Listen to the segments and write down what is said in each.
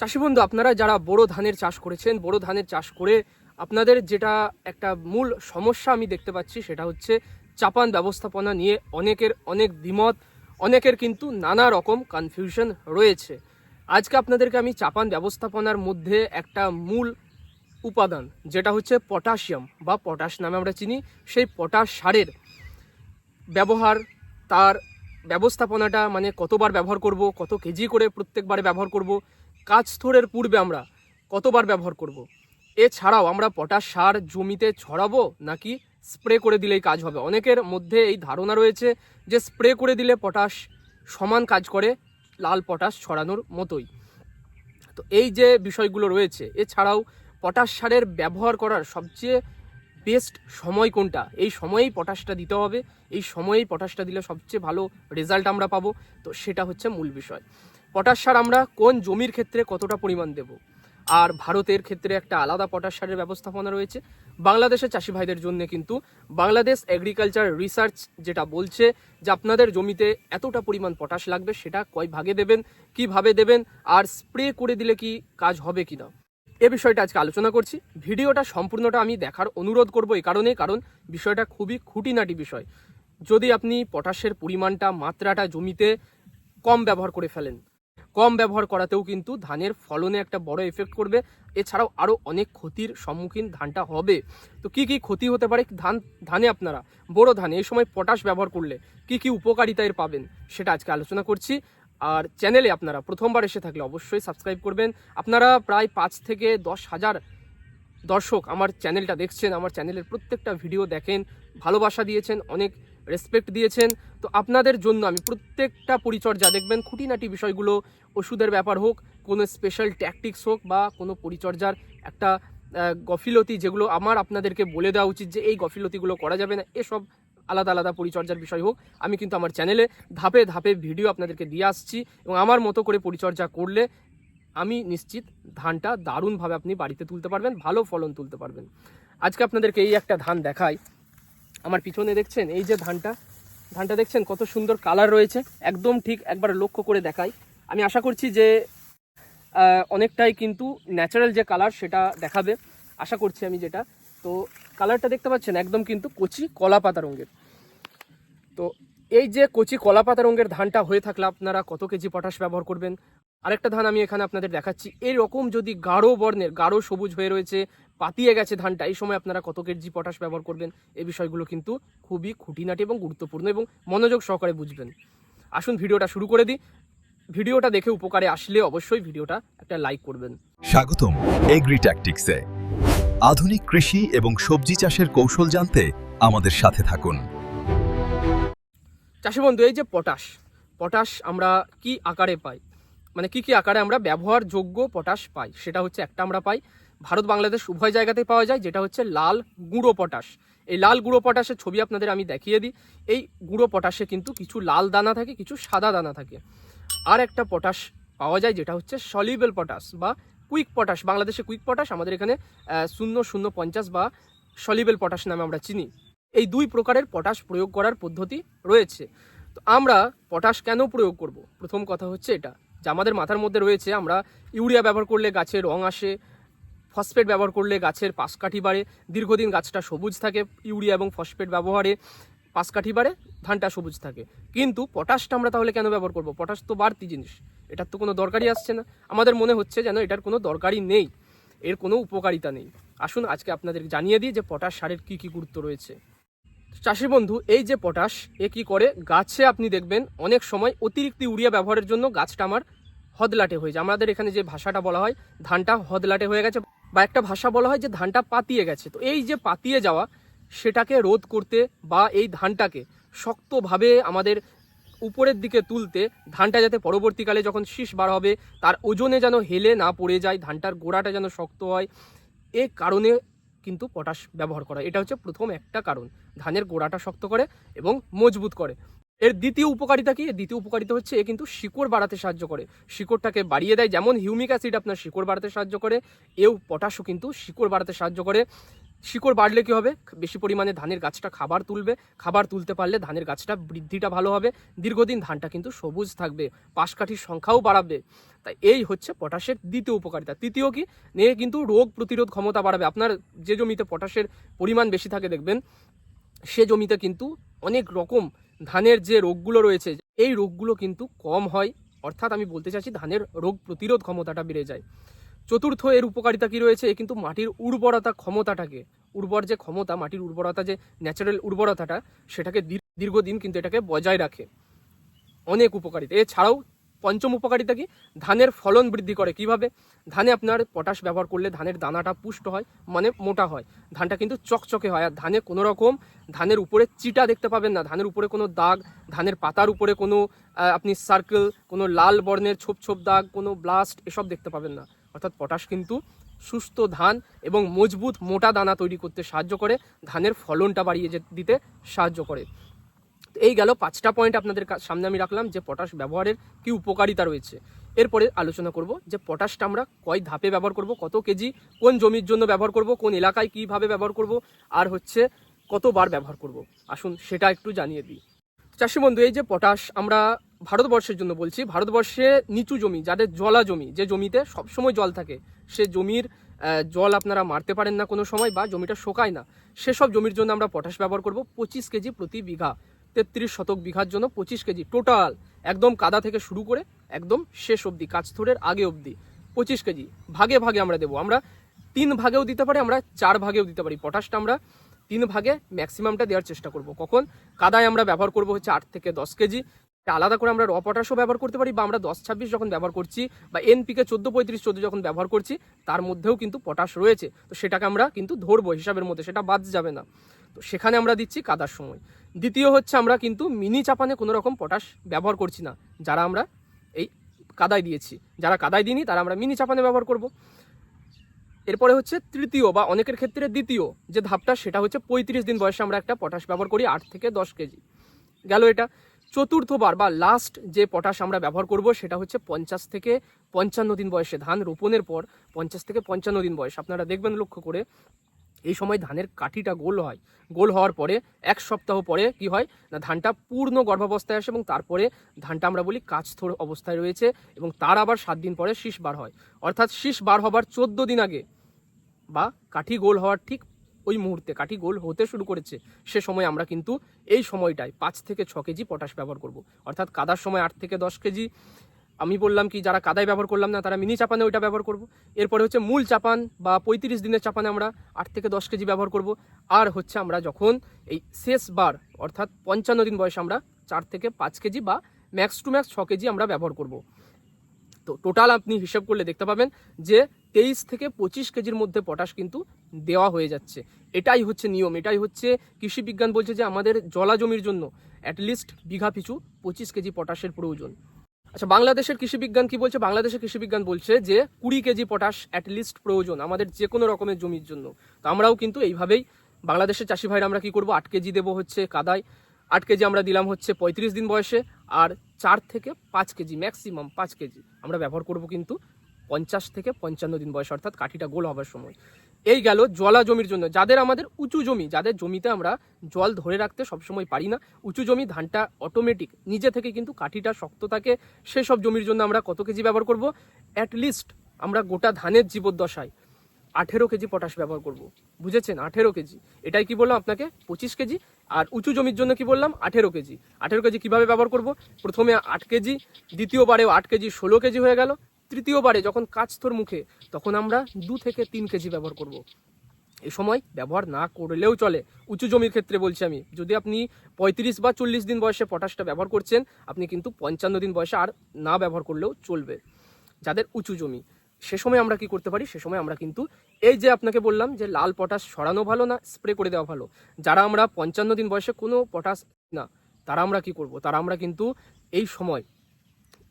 চাষি বন্ধু, আপনারা যারা বোরো ধানের চাষ করেছেন, বোরো ধানের চাষ করে আপনাদের যেটা একটা মূল সমস্যা আমি দেখতে পাচ্ছি, সেটা হচ্ছে চাপান ব্যবস্থাপনা নিয়ে অনেকের অনেক দ্বিমত, অনেকের কিন্তু নানা রকম কনফিউশন রয়েছে। আজকে আপনাদেরকে আমি চাপান ব্যবস্থাপনার মধ্যে একটা মূল উপাদান, যেটা হচ্ছে পটাশিয়াম বা পটাশ নামে আমরা চিনি, সেই পটাশ সারের ব্যবহার, তার ব্যবস্থাপনাটা, মানে কতবার ব্যবহার করব, কত কেজি করে প্রত্যেকবারে ব্যবহার করব, কাজ স্তরের পূর্বে আমরা কতবার ব্যবহার করব, এছাড়াও আমরা পটাশ সার জমিতে ছড়াবো নাকি স্প্রে করে দিলেই কাজ হবে। অনেকের মধ্যে এই ধারণা রয়েছে যে স্প্রে করে দিলে পটাশ সমান কাজ করে লাল পটাশ ছড়ানোর মতোই। তো এই যে বিষয়গুলো রয়েছে, এছাড়াও পটাশ সারের ব্যবহার করার সবচেয়ে বেস্ট সময় কোনটা, এই সময়েই পটাশটা দিতে হবে, এই সময়েই পটাশটা দিলে সবচেয়ে ভালো রেজাল্ট আমরা পাবো। তো সেটা হচ্ছে মূল বিষয়। পটাশ সার আমরা কোন জমির ক্ষেত্রে কতটা পরিমাণ দেব, আর ভারতের ক্ষেত্রে একটা আলাদা পটাশ সারের ব্যবস্থাপনা রয়েছে। বাংলাদেশের চাষি ভাইদের জন্য কিন্তু বাংলাদেশ এগ্রিকালচার রিসার্চ যেটা বলছে যে আপনাদের জমিতে এতটা পরিমাণ পটাশ লাগবে, সেটা কয় ভাগে দেবেন, কিভাবে দেবেন, আর স্প্রে করে দিলে কি কাজ হবে কিনা, এ বিষয়টা আজকে আলোচনা করছি। ভিডিওটা সম্পূর্ণটা আমি দেখার অনুরোধ করব এই কারণে, কারণ বিষয়টা খুবই খুঁটিনাটি বিষয়। যদি আপনি পটাশের পরিমাণটা, মাত্রাটা জমিতে কম ব্যবহার করে ফেলেন, কম ব্যবহার করাতেও কিন্তু ধানের ফলনে একটা বড় এফেক্ট করবে। এছাড়াও আরও অনেক ক্ষতির সম্মুখীন ধানটা হবে। তো কি কি ক্ষতি হতে পারে ধানে আপনারা বড় ধানে এই সময় পটাশ ব্যবহার করলে কি কি উপকারিতা এর পাবেন, সেটা আজকে আলোচনা করছি। আর চ্যানেলে আপনারা প্রথমবার এসে থাকলে অবশ্যই সাবস্ক্রাইব করবেন। আপনারা প্রায় 5 থেকে 10 হাজার দর্শক আমার চ্যানেলটা দেখছেন, আমার চ্যানেলের প্রত্যেকটা ভিডিও দেখেন, ভালোবাসা দিয়েছেন, অনেক রেসপেক্ট দিয়েছেন। তো আপনাদের জন্য আমি প্রত্যেকটা পরিচর্যা দেখবেন, খুঁটিনাটি বিষয়গুলো, ওষুধের ব্যাপার হোক, কোনো স্পেশাল ট্যাকটিক্স হোক, বা কোনো পরিচর্যার একটা গফিলতি, যেগুলো আমার আপনাদেরকে বলে দেওয়া উচিত যে এই গফিলতিগুলো করা যাবে না, এসব আলাদা আলাদা পরিচর্যার বিষয় হোক, আমি কিন্তু আমার চ্যানেলে ধাপে ধাপে ভিডিও আপনাদেরকে দিয়ে আসছি। এবং আমার মতো করে পরিচর্যা করলে আমি নিশ্চিত ধানটা দারুণভাবে আপনি বাড়িতে তুলতে পারবেন, ভালো ফলন তুলতে পারবেন। আজকে আপনাদেরকে এই একটা ধান দেখাই। আমার পিছনে দেখছেন এই যে ধানটা দেখছেন কত সুন্দর কালার রয়েছে, একদম ঠিক একবার লক্ষ্য করে দেখাই। আমি আশা করছি যে অনেকটাই কিন্তু ন্যাচারাল যে কালার সেটা দেখাবে, আশা করছি আমি যেটা। তো কালারটা দেখতে পাচ্ছেন একদম কিন্তু কচি কলা পাতা রঙের। তো এই যে কচি কলা পাতা রঙের ধানটা হয়ে থাকলে আপনারা কত কেজি পটাশ ব্যবহার করবেন। আরেকটা ধান আমি এখানে আপনাদের দেখাচ্ছি, এরকম যদি গাঢ় বর্ণের, গাঢ় সবুজ হয়ে রয়েছে, পাতিয়ে গেছে ধানটা, এই সময় আপনারা কত কেজি পটাশ ব্যবহার করবেন। এই বিষয়গুলো কিন্তু খুবই খুঁটিনাটি এবং গুরুত্বপূর্ণ, এবং মনোযোগ সহকারে বুঝবেন। আসুন ভিডিওটা শুরু করে দিই। ভিডিওটা দেখে উপকারে আসলে অবশ্যই ভিডিওটা একটা লাইক করবেন। স্বাগতম এগ্রি ট্যাকটিক্সে। আধুনিক কৃষি এবং সবজি চাষের কৌশল জানতে আমাদের সাথে থাকুন। চাষি বন্ধু, এই যে পটাশ আমরা কি আকারে পাই, মানে কি কি আকারে আমরা ব্যবহারযোগ্য পটাশ পাই, সেটা হচ্ছে একটা আমরা পাই ভারত বাংলাদেশ উভয় জায়গাতেই পাওয়া যায়, যেটা হচ্ছে লাল গুঁড়ো পটাশ। এই লাল গুঁড়ো পটাশের ছবি আপনাদের আমি দেখিয়ে দিই। এই গুঁড়ো পটাশে কিন্তু কিছু লাল দানা থাকে, কিছু সাদা দানা থাকে। আর একটা পটাশ পাওয়া যায় যেটা হচ্ছে সলিউবল পটাশ বা কুইক পটাশ, বাংলাদেশে কুইক পটাশ, আমাদের এখানে 0050 বা সলিউবল পটাশ নামে আমরা চিনি। এই দুই প্রকারের পটাশ প্রয়োগ করার পদ্ধতি রয়েছে। তো আমরা পটাশ কেন প্রয়োগ করব, প্রথম কথা হচ্ছে এটা যে আমাদের মাথার মধ্যে রয়েছে আমরা ইউরিয়া ব্যবহার করলে গাছের রং আসে, ফসফেট ব্যবহার করলে গাছের পাশকাঠি বাড়ে, দীর্ঘদিন গাছটা সবুজ থাকে, ইউরিয়া এবং ফসফেট ব্যবহারে পাশকাঠি বাড়ে, ধানটা সবুজ থাকে। কিন্তু পটাশটা আমরা তাহলে কেন ব্যবহার করব? পটাশ তো বাড়তি জিনিস, এটার তো কোনো দরকারই আসছে না। আমাদের মনে হচ্ছে যেন এটার কোনো দরকারই নেই, এর কোনো উপকারিতা নেই। আসুন আজকে আপনাদের জানিয়ে দিই যে পটাশ সারের কী কী গুরুত্ব রয়েছে। চাষি বন্ধু, এই যে পটাশ, এ কি করে গাছে, আপনি দেখবেন অনেক সময় অতিরিক্ত ইউরিয়া ব্যবহারের জন্য গাছটা আমার হদলাটে হয়ে যায়। আমাদের এখানে যে ভাষাটা বলা হয় ধানটা হদলাটে হয়ে গেছে, বা একটা ভাষা বলা হয় যে ধানটা পাতিয়ে গেছে। তো এই যে পাতিয়ে যাওয়া, সেটাকে রোধ করতে বা এই ধানটাকে শক্তভাবে আমাদের উপরের দিকে তুলতে, ধানটা যাতে পরবর্তীকালে যখন শীষ বার হবে তার ওজনে যেন হেলে না পড়ে যায়, ধানটার গোড়াটা যেন শক্ত হয়, এ কারণে কিন্তু পটাশ ব্যবহার করা। এটা হচ্ছে প্রথম একটা কারণ, ধানের গোড়াটা শক্ত করে এবং মজবুত করে। এর দ্বিতীয় উপকারিতা কি? এর দ্বিতীয় উপকারিতা হচ্ছে এ কিন্তু শিকড় বাড়াতে সাহায্য করে, শিকড়টাকে বাড়িয়ে দেয়। যেমন হিউমিক অ্যাসিড আপনার শিকড় বাড়াতে সাহায্য করে, এও পটাশও কিন্তু শিকড় বাড়াতে সাহায্য করে। শিকড় বাড়লে কি হবে? বেশি পরিমাণে ধানের গাছটা খাবার তুলবে, খাবার তুলতে পারলে ধানের গাছটা বৃদ্ধিটা ভালো হবে, দীর্ঘদিন ধানটা কিন্তু সবুজ থাকবে, পাশকাঠির সংখ্যাও বাড়াবে। তাই এই হচ্ছে পটাশের দ্বিতীয় উপকারিতা। তৃতীয় কি? নিয়ে কিন্তু রোগ প্রতিরোধ ক্ষমতা বাড়াবে। আপনার যে জমিতে পটাশের পরিমাণ বেশি থাকে দেখবেন সে জমিতে কিন্তু অনেক রকম ধানের যে রোগগুলো রয়েছে এই রোগগুলো কিন্তু কম হয়, অর্থাৎ আমি বলতে চাইছি ধানের রোগ প্রতিরোধ ক্ষমতাটা বেড়ে যায়। চতুর্থ এর উপকারিতা কি রয়েছে? এ কিন্তু মাটির উর্বরতা ক্ষমতাটাকে, উর্বর যে ক্ষমতা, মাটির উর্বরতা যে ন্যাচারাল উর্বরতাটা, সেটাকে দীর্ঘদিন কিন্তু এটাকে বজায় রাখে। অনেক উপকারিতা। এছাড়াও পঞ্চম উপকারিতা কি? ধানের ফলন বৃদ্ধি করে। কিভাবে? ধানে আপনার পটাশ ব্যবহার করলে ধানের দানাটা পুষ্ট হয়, মানে মোটা হয়, ধানটা কিন্তু চকচকে হয়। আর ধানে কোনো রকম ধানের উপরে চিটা দেখতে পাবেন না, ধানের উপরে কোনো দাগ, ধানের পাতার উপরে কোনো আপনি সার্কেল, কোনো লাল বর্ণের ছোপ ছোপ দাগ, কোনো ব্লাস্ট, এসব দেখতে পাবেন না। অর্থাৎ পটাশ কিন্তু সুস্থ ধান এবং মজবুত মোটা দানা তৈরি করতে সাহায্য করে, ধানের ফলনটা বাড়িয়ে দিতে সাহায্য করে। এই গেল 5টা পয়েন্ট আপনাদের সামনে আমি রাখলাম যে পটাশ ব্যবহারের কি উপকারিতা রয়েছে। এরপরে আলোচনা করব যে পটাশটা আমরা কয় ধাপে ব্যবহার করব, কত কেজি কোন জমির জন্য ব্যবহার করব, কোন এলাকায় কিভাবে ব্যবহার করব, আর হচ্ছে কতবার ব্যবহার করব। আসুন সেটা একটু জানিয়ে দিই। চাষি বন্ধু, এই যে পটাশ আমরা ভারতবর্ষের জন্য বলছি, ভারতবর্ষে নিচু জমি, যাদের জলা জমি, যে জমিতে সবসময় জল থাকে, সে জমির জল আপনারা মারতে পারেন না কোনো সময়, বা জমিটা শোকায় না, সেসব জমির জন্য আমরা পটাশ ব্যবহার করব 25 কেজি প্রতি বিঘা। 33 শতক বিঘার জন্য 25 কেজি টোটাল, একদম কাদা থেকে শুরু করে একদম শেষ অবধি, কাছথোড়ের আগে অবধি 25 কেজি ভাগে ভাগে আমরা দেবো। আমরা 3 ভাগেও দিতে পারি, আমরা 4 ভাগেও দিতে পারি। পটাশটা আমরা 3 ভাগে ম্যাক্সিমামটা দেওয়ার চেষ্টা করব। কখন? কাদায় আমরা ব্যবহার করব হচ্ছে 8 থেকে 10 কেজি। আলাদা করে আমরা র পটাশও ব্যবহার করতে পারি, বা আমরা 10-26 যখন ব্যবহার করছি, বা এনপিকে 14-35-14 যখন ব্যবহার করছি, তার মধ্যেও কিন্তু পটাশ রয়েছে। তো সেটাকে আমরা কিন্তু ধরবো হিসাবের মধ্যে, সেটা বাদ যাবে না। তো সেখানে আমরা দিচ্ছি কাদার সময়। দ্বিতীয় হচ্ছে আমরা কিন্তু মিনি চাপানে কোনো রকম পটাশ ব্যবহার করছি না, যারা আমরা এই কাদায় দিয়েছি। যারা কাদায় দিইনি তারা আমরা মিনি চাপানে ব্যবহার করব। এরপরে হচ্ছে তৃতীয় বা অনেকের ক্ষেত্রে দ্বিতীয় যে ধাপটা, সেটা হচ্ছে 35 দিন বয়সে আমরা একটা পটাশ ব্যবহার করি 8 থেকে 10 কেজি। গেল এটা। চতুর্থবার বা লাস্ট যে পটাশ আমরা ব্যবহার করব সেটা হচ্ছে 50 থেকে 55 দিন বয়সে, ধান রোপণের পর 50 থেকে 55 দিন বয়স। আপনারা দেখবেন লক্ষ্য করে, এই সময় ধানের কাঠিটা গোল হয়। গোল হওয়ার পরে 1 সপ্তাহ পরে কি হয় না, ধানটা পূর্ণ গর্ভাবস্থায় আসে, এবং তারপরে ধানটা আমরা বলি কাছথোড় অবস্থায় রয়েছে, এবং তার আবার 7 দিন পরে শীষ বার হয়। অর্থাৎ শীষ বার হবার 14 দিন আগে, বা কাঠি গোল হওয়ার ঠিক ওই মুহূর্তে, কাঠি গোল হতে শুরু করেছে, সে সময় আমরা কিন্তু এই সময়টায় 5 থেকে 6 কেজি পটাশ ব্যবহার করব। অর্থাৎ কাদার সময় 8 থেকে 10 কেজি। আমি বললাম কি, যারা কাদায় ব্যবহার করলাম না তারা মিনি চাপানে ওইটা ব্যবহার করব। এরপরে হচ্ছে মূল চাপান বা 35 দিনের চাপানে আমরা 8 থেকে 10 কেজি ব্যবহার করব। আর হচ্ছে আমরা যখন এই শেষ বার, অর্থাৎ 55 দিন বয়সে, আমরা 4 থেকে 5 কেজি বা ম্যাক্স টু ম্যাক্স 6 কেজি আমরা ব্যবহার করব। তো টোটাল আপনি হিসাব করলে দেখতে পাবেন যে 23 থেকে 25 কেজির মধ্যে পটাশ কিন্তু দেওয়া হয়ে যাচ্ছে। এটাই হচ্ছে নিয়ম, এটাই হচ্ছে কৃষি বিজ্ঞান বলছে যে আমাদের জলা জমির জন্য অ্যাটলিস্ট বিঘা পিছু 25 কেজি পটাশের প্রয়োজন। আচ্ছা, বাংলাদেশের কৃষি বিজ্ঞান কি বলছে? বাংলাদেশের কৃষি বিজ্ঞান বলছে যে 20 কেজি পটাশ অ্যাটলিস্ট প্রয়োজন আমাদের যে কোনো রকমের জমির জন্য। তো আমরাও কিন্তু এইভাবেই বাংলাদেশের চাষি ভাইরা আমরা কি করব, 8 কেজি দেবো হচ্ছে কাদায়, 8 কেজি আমরা দিলাম হচ্ছে 35 দিন বয়সে, আর 4 থেকে 5 কেজি ম্যাক্সিমাম 5 কেজি আমরা ব্যবহার করব কিন্তু 50 থেকে 55 দিন বয়সে, অর্থাৎ কাঠিটা গোল হবার সময়। এই গেল জলা জমির জন্য। যাদের আমাদের উঁচু জমি, যাদের জমিতে আমরা জল ধরে রাখতে সবসময় পারি না, উঁচু জমি, ধানটা অটোমেটিক নিজে থেকে কিন্তু কাঠিটা শক্ত থাকে, সেসব জমির জন্য আমরা কত কেজি ব্যবহার করব? অ্যাটলিস্ট আমরা গোটা ধানের জীবদ্দশায় 18 কেজি পটাশ ব্যবহার করব। বুঝেছেন? 18 কেজি। এটাই কি বললাম আপনাকে, 25 কেজি। আর উঁচু জমির জন্য কি বললাম? 18 কেজি। 18 কেজি কিভাবে ব্যবহার করব? প্রথমে 8 কেজি, দ্বিতীয়বারেও 8 কেজি, 16 কেজি হয়ে গেল। তৃতীয়বারে যখন কাছথোড় মুখে, তখন আমরা 2 থেকে 3 কেজি ব্যবহার করব। এই সময় ব্যবহার না করলেও চলে, উঁচু জমির ক্ষেত্রে বলছি আমি। যদি আপনি 35 বা 40 দিন বয়সে পটাশটা ব্যবহার করছেন, আপনি কিন্তু 55 দিন বয়সে আর না ব্যবহার করলেও চলবে, যাদের উঁচু জমি। সে সময় আমরা কি করতে পারি? সে সময় আমরা কিন্তু এই যে আপনাকে বললাম যে লাল পটাশ সরানো ভালো না স্প্রে করে দেওয়া ভালো, যারা আমরা 55 দিন বয়সে কোনো পটাশ না, তারা আমরা কি করব? তারা আমরা কিন্তু এই সময়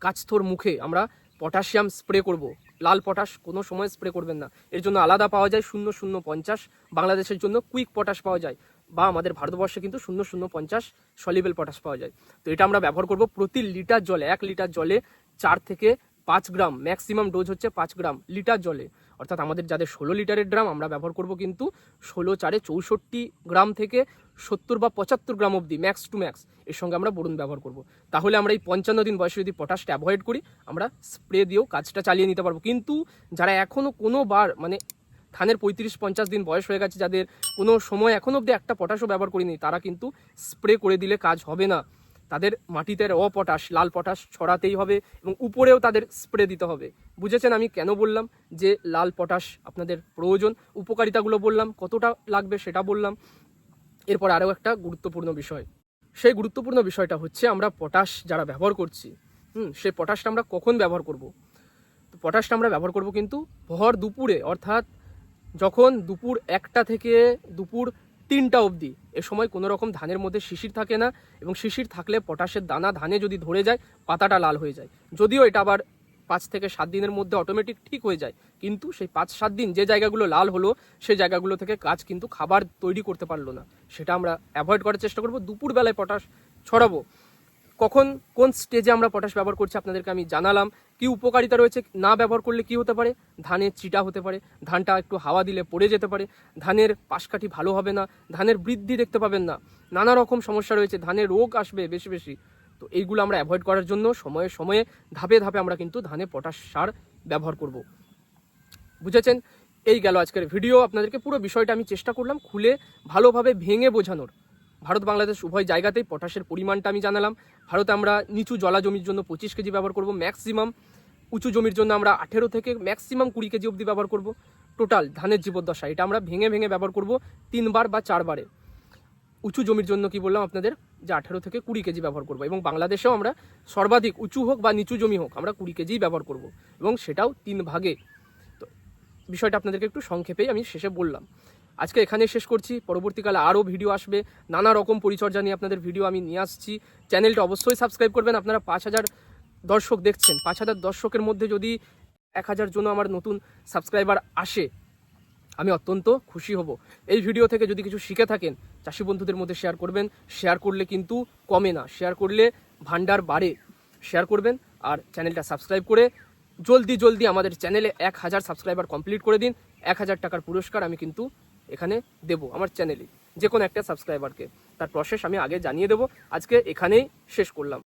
কাছথোড় মুখে আমরা পটাশিয়াম স্প্রে করব। লাল পটাশ কোনো সময় স্প্রে করবেন না, এর জন্য আলাদা পাওয়া যায় 0050, বাংলাদেশের জন্য কুইক পটাশ পাওয়া যায় বা আমাদের ভারতবর্ষে কিন্তু 0.050 সলিবেল পটাশ পাওয়া যায়। তো এটা আমরা ব্যবহার করব প্রতি লিটার জলে, 1 লিটার জলে 4 থেকে 5 গ্রাম, ম্যাক্সিমাম ডোজ হচ্ছে 5 গ্রাম লিটার জলে। অর্থাৎ আমাদের যাদের 16 লিটারের ড্রাম, আমরা ব্যবহার করব কিন্তু 16 4 64 গ্রাম থেকে 70 বা 75 গ্রাম অবধি ম্যাক্স টু ম্যাক্স এর সঙ্গে আমরা বোরন ব্যবহার করব। তাহলে আমরা এই 55 দিন বয়সে যদি পটাশটা অ্যাভয়েড করি, আমরা স্প্রে দিয়েও কাজটা চালিয়ে নিতে পারবো। কিন্তু যারা এখনও কোনোবার মানে ধানের 35-50 দিন বয়স হয়ে গেছে, যাদের কোনো সময় এখনো অবধি একটা পটাশও ব্যবহার করিনি, তারা কিন্তু স্প্রে করে দিলে কাজ হবে না। তাদের মাটিতে পটাশ, লাল পটাশ ছড়াতেই হবে এবং উপরেও তাদের স্প্রে দিতে হবে। বুঝেছেন আমি কেন বললাম যে লাল পটাশ আপনাদের প্রয়োজন? উপকারিতাগুলো বললাম, কতটা লাগবে সেটা বললাম। এরপর আরও একটা গুরুত্বপূর্ণ বিষয়, সেই গুরুত্বপূর্ণ বিষয়টা হচ্ছে আমরা পটাশ যারা ব্যবহার করছি, সেই পটাশটা আমরা কখন ব্যবহার করব? তো পটাশটা আমরা ব্যবহার করব কিন্তু ভর দুপুরে, অর্থাৎ যখন দুপুর 1টা থেকে দুপুর 3টা অবধি। এ সময় কোনো রকম ধানের মধ্যে শিশির থাকে না, এবং শিশির থাকলে পটাশের দানা ধানে যদি ধরে যায়, পাতাটা লাল হয়ে যায়। যদিও এটা আবার 5 থেকে 7 দিনের মধ্যে অটোমেটিক ঠিক হয়ে যায়, কিন্তু সেই 5-7 দিন যে জায়গাগুলো লাল হলো, সেই জায়গাগুলো থেকে গাছ কিন্তু খাবার তৈরি করতে পারলো না। সেটা আমরা অ্যাভয়েড করার চেষ্টা করব। দুপুরবেলায় পটাশ ছড়াবো। কখন কোন স্টেজে আমরা পটাশ ব্যবহার করছি আপনাদেরকে আমি জানালাম। কি উপকারিতা রয়েছে, না ব্যবহার করলে কি হতে পারে? ধানের চিটা হতে পারে, ধানটা একটু হাওয়া দিলে পড়ে যেতে পারে, ধানের পাশকাঠি ভালো হবে না, ধানের বৃদ্ধি দেখতে পাবেন না, নানা রকম সমস্যা রয়েছে, ধানের রোগ আসবে বেশি বেশি। তো এইগুলো আমরা অ্যাভয়েড করার জন্য সময়ে সময়ে ধাপে ধাপে আমরা কিন্তু ধানে পটাশ সার ব্যবহার করব। বুঝেছেন? এই গেল আজকের ভিডিও। আপনাদেরকে পুরো বিষয়টা আমি চেষ্টা করলাম খুলে ভালোভাবে ভেঙে বোঝানোর। ভারত বাংলাদেশ উভয় জায়গাতেই পটাশের পরিমাণটা আমি জানালাম। ভারতে আমরা নিচু জলা জমির জন্য 25 কেজি ব্যবহার করব ম্যাক্সিমাম, উঁচু জমির জন্য আমরা 18 থেকে ম্যাক্সিমাম 20 কেজি অবধি ব্যবহার করব। টোটাল ধানের জীবদ্দশা এটা আমরা ভেঙে ভেঙে ব্যবহার করব 3 বার বা 4 বারে। উঁচু জমির জন্য কি বললাম আপনাদের, যে 18 থেকে 20 কেজি ব্যবহার করব। এবং বাংলাদেশেও আমরা সর্বাধিক উঁচু হোক বা নিচু জমি হোক, আমরা 20 কেজিই ব্যবহার করব, এবং সেটাও 3 ভাগে। তো বিষয়টা আপনাদেরকে একটু সংক্ষেপেই আমি শেষে বললাম। আজকে এখানে শেষ করছি। পরবর্তীকালে আরও ভিডিও আসবে, নানা রকম পরিচর্যা নিয়ে আপনাদের ভিডিও আমি নিয়ে আসছি। চ্যানেলটা অবশ্যই সাবস্ক্রাইব করবেন। আপনারা 5000 দর্শক দেখছেন, 5000 দর্শকের মধ্যে যদি 1000 জন আমার নতুন সাবস্ক্রাইবার আসে, আমি অত্যন্ত খুশি হব। এই ভিডিও থেকে যদি কিছু শিখে থাকেন, চাষি বন্ধুদের মধ্যে শেয়ার করবেন। শেয়ার করলে কিন্তু কমে না, শেয়ার করলে ভান্ডার বাড়ে। শেয়ার করবেন আর চ্যানেলটা সাবস্ক্রাইব করে জলদি আমাদের চ্যানেলে 1000 সাবস্ক্রাইবার কমপ্লিট করে দিন। 1000 টাকার পুরস্কার আমি কিন্তু এখানে দেব আমার চ্যানেলে, যে কোনো একটা সাবস্ক্রাইবারকে। তার প্রসেস আমি আগে জানিয়ে দেবো। আজকে এখানেই শেষ করলাম।